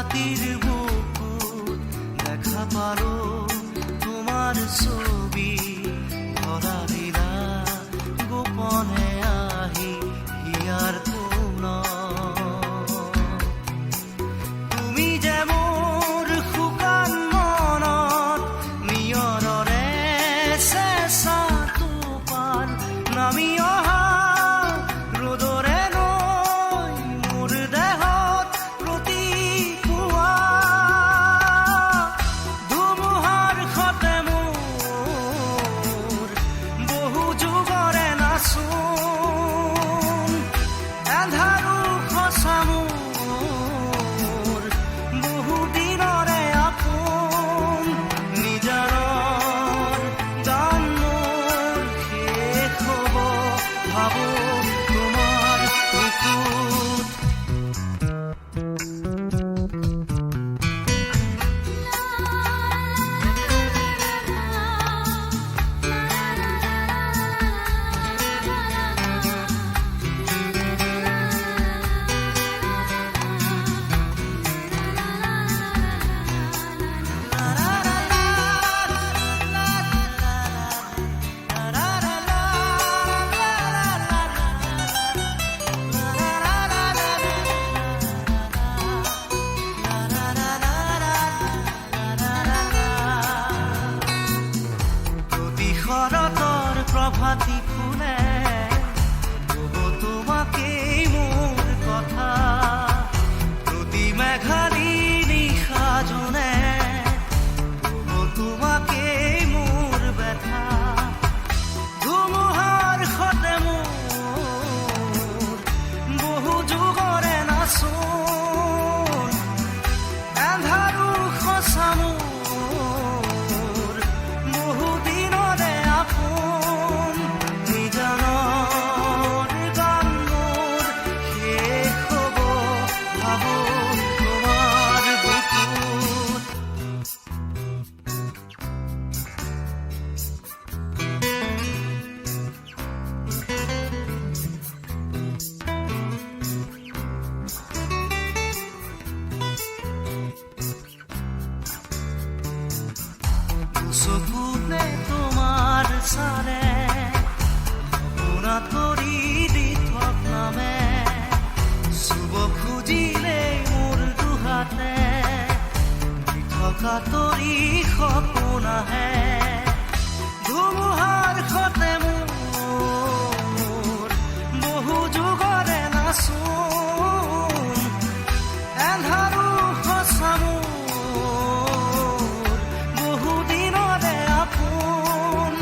ৰাতিৰ বুকুত দেখা পালো তোমাৰ ছবি ধৰা দিলা গোপনে আহি হিয়াৰ কোন তুমি যে মোৰ শুকান মনত নিয়ৰৰে চেঁচা টোপাল নামি অহা ৰ'দৰে নৈ মোৰ দেহত প্ৰতিপুৱা ধুমুহাৰ সতে মোৰ বহু যুগৰে নাচোন এন্ধাৰো সঁচা মোৰ বহু দিনৰে আপোন নিজানৰ গান মোৰ শেষ হ'ব ভাবো তোমাৰ বুকুত প্ৰতি শৰতৰ প্ৰভাতী ফুলে ক'ব তোমাকেই মোৰ কথা প্ৰতি মেঘালী নিশা জনে ক'ব তোমাকেই মোৰ ব্যথা ধুমুহাৰ সতে মোৰ বহু যুগৰে নাচোন এন্ধাৰো সঁচা মোৰ বহু দিনৰে আপোন নিজানৰ গান মোৰ শেষ হ'ব ভাবো তোমাৰ বুকুত চকুতে তোমাৰ চালে সপোনাত কৰি দি থক নামে চুব খুজিলেই মোৰ দুহাতে দি থকা তৰি সপোন আহে ধুমুহাৰ সতে মোৰ বহু যুগৰে নাচোন এন্ধাৰো সঁচা মোৰ বহু দিনৰে আপোন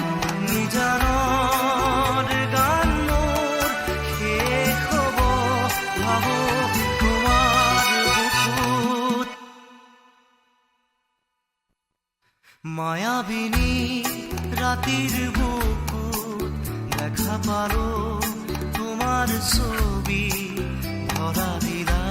নিজানৰ গান মোৰ শেষ হ'ব ভাবো তোমাৰ বুকুত মায়াবিনী ৰাতিৰ বুকুত দেখা পালো তোমাৰ ছবি ধৰা দিলা